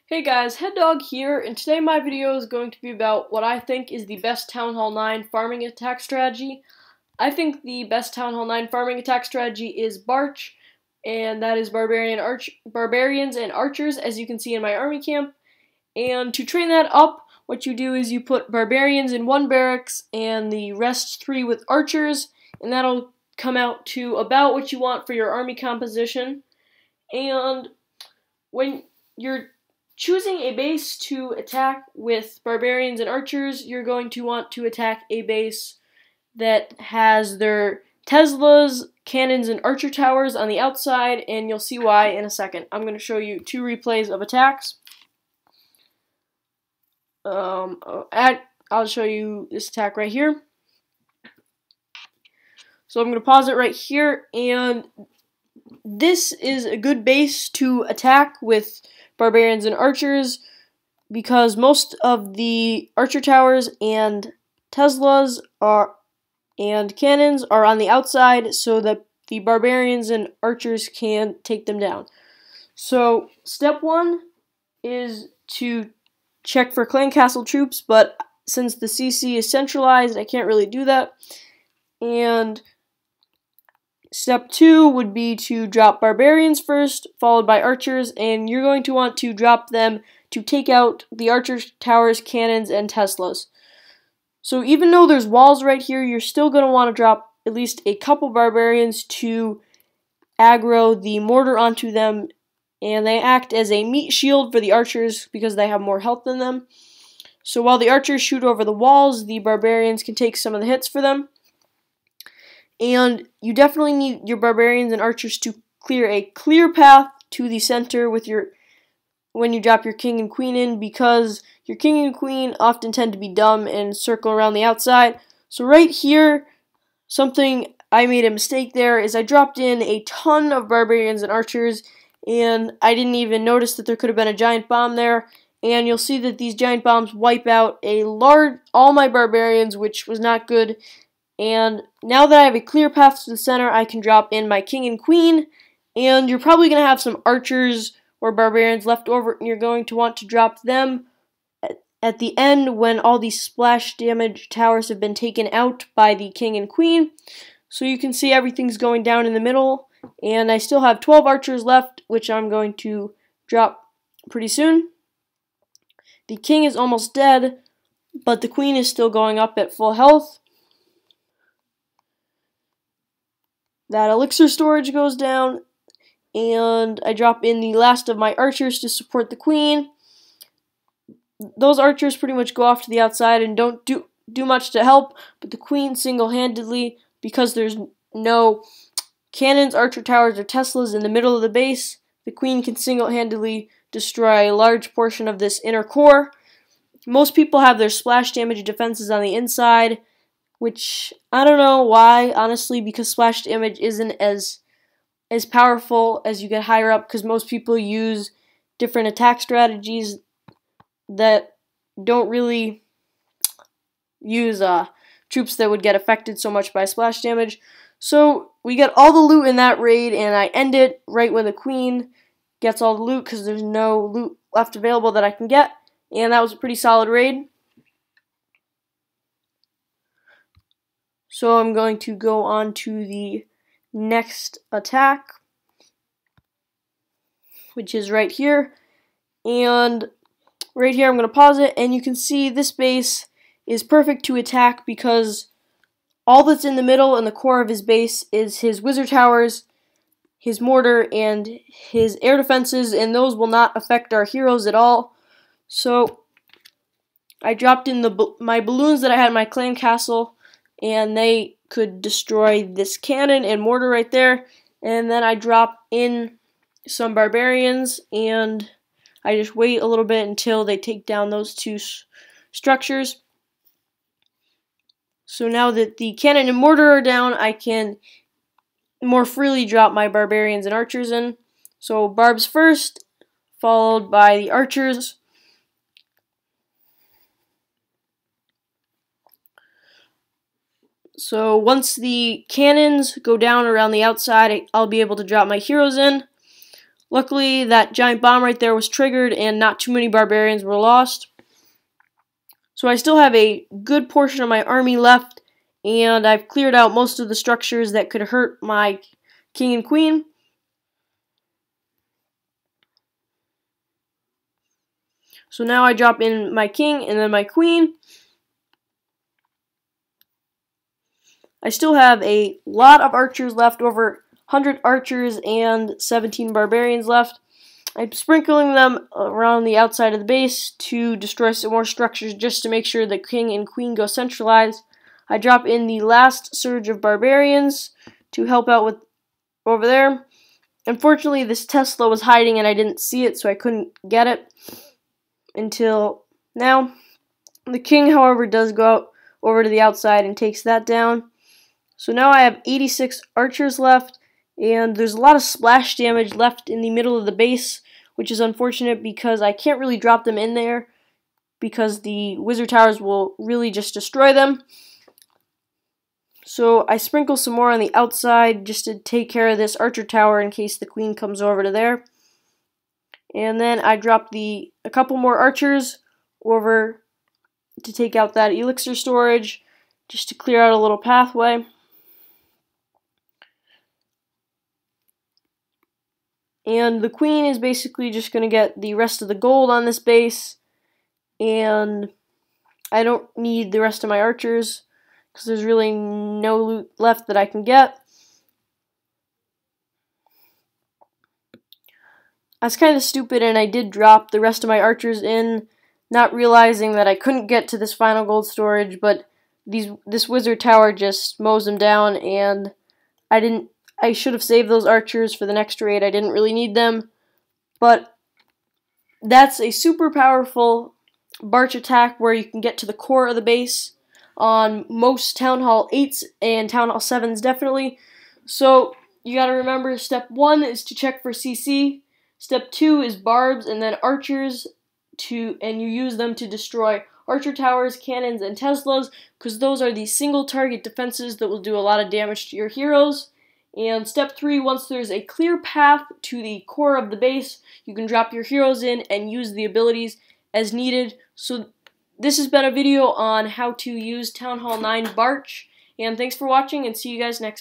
Hey guys, Head Dog here, and today my video is going to be about what I think is the best Town Hall 9 farming attack strategy. I think the best Town Hall 9 farming attack strategy is Barch, and that is barbarians and archers, as you can see in my army camp. And to train that up, what you do is you put barbarians in one barracks and the rest 3 with archers, and that'll come out to about what you want for your army composition. And when you're choosing a base to attack with barbarians and archers, you're going to want to attack a base that has their Teslas, cannons, and archer towers on the outside, and you'll see why in a second. I'm going to show you 2 replays of attacks. I'll show you this attack right here. So I'm going to pause it right here, and this is a good base to attack with barbarians and archers because most of the archer towers and Teslas and cannons are on the outside so that the barbarians and archers can take them down. So step 1 is to check for clan castle troops, but since the CC is centralized, I can't really do that. And step 2 would be to drop barbarians first, followed by archers, and you're going to want to drop them to take out the archer towers, cannons, and Teslas. So even though there's walls right here, you're still going to want to drop at least a couple barbarians to aggro the mortar onto them, and they act as a meat shield for the archers because they have more health than them. So while the archers shoot over the walls, the barbarians can take some of the hits for them. And you definitely need your barbarians and archers to clear a clear path to the center with when you drop your king and queen in, because your king and queen often tend to be dumb and circle around the outside. So right here, something I made a mistake there is I dropped in a ton of barbarians and archers, and I didn't even notice that there could have been a giant bomb there. And you'll see that these giant bombs wipe out all my barbarians, which was not good. And now that I have a clear path to the center, I can drop in my king and queen, and you're probably going to have some archers or barbarians left over, and you're going to want to drop them at the end when all these splash damage towers have been taken out by the king and queen. So you can see everything's going down in the middle, and I still have 12 archers left, which I'm going to drop pretty soon. The king is almost dead, but the queen is still going up at full health. That elixir storage goes down, and I drop in the last of my archers to support the queen. Those archers pretty much go off to the outside and don't do much to help, but the queen single-handedly, because there's no cannons, archer towers, or Teslas in the middle of the base, the queen can single-handedly destroy a large portion of this inner core. Most people have their splash damage defenses on the inside, which I don't know why, honestly, because splash damage isn't as powerful as you get higher up, because most people use different attack strategies that don't really use troops that would get affected so much by splash damage. So we get all the loot in that raid, and I end it right when the queen gets all the loot because there's no loot left available that I can get, and that was a pretty solid raid. So I'm going to go on to the next attack, which is right here. And right here I'm going to pause it, and you can see this base is perfect to attack because all that's in the middle and the core of his base is his wizard towers, his mortar, and his air defenses, and those will not affect our heroes at all. So I dropped in my balloons that I had in my clan castle, and they could destroy this cannon and mortar right there. And then I drop in some barbarians, and I just wait a little bit until they take down those 2 structures. So now that the cannon and mortar are down, I can more freely drop my barbarians and archers in. So barbs first, followed by the archers. So once the cannons go down around the outside, I'll be able to drop my heroes in. Luckily, that giant bomb right there was triggered and not too many barbarians were lost. So I still have a good portion of my army left, and I've cleared out most of the structures that could hurt my king and queen. So now I drop in my king and then my queen. I still have a lot of archers left, over 100 archers and 17 barbarians left. I'm sprinkling them around the outside of the base to destroy some more structures just to make sure the king and queen go centralized. I drop in the last surge of barbarians to help out with over there. Unfortunately, this Tesla was hiding and I didn't see it, so I couldn't get it until now. The king, however, does go out over to the outside and takes that down. So now I have 86 archers left, and there's a lot of splash damage left in the middle of the base, which is unfortunate because I can't really drop them in there because the wizard towers will really just destroy them. So I sprinkle some more on the outside just to take care of this archer tower in case the queen comes over to there. And then I drop a couple more archers over to take out that elixir storage, just to clear out a little pathway. And the queen is basically just going to get the rest of the gold on this base, and I don't need the rest of my archers because there's really no loot left that I can get. I was kind of stupid and I did drop the rest of my archers in, not realizing that I couldn't get to this final gold storage, but this wizard tower just mows them down, and I should have saved those archers for the next raid. I didn't really need them, but that's a super powerful Barch attack where you can get to the core of the base on most Town Hall 8s and Town Hall 7s definitely. So you gotta remember, step 1 is to check for CC, step 2 is barbs and then archers, and you use them to destroy archer towers, cannons, and Teslas, because those are the single target defenses that will do a lot of damage to your heroes. And step 3, once there's a clear path to the core of the base, you can drop your heroes in and use the abilities as needed. So this has been a video on how to use Town Hall 9 Barch, and thanks for watching, and see you guys next time.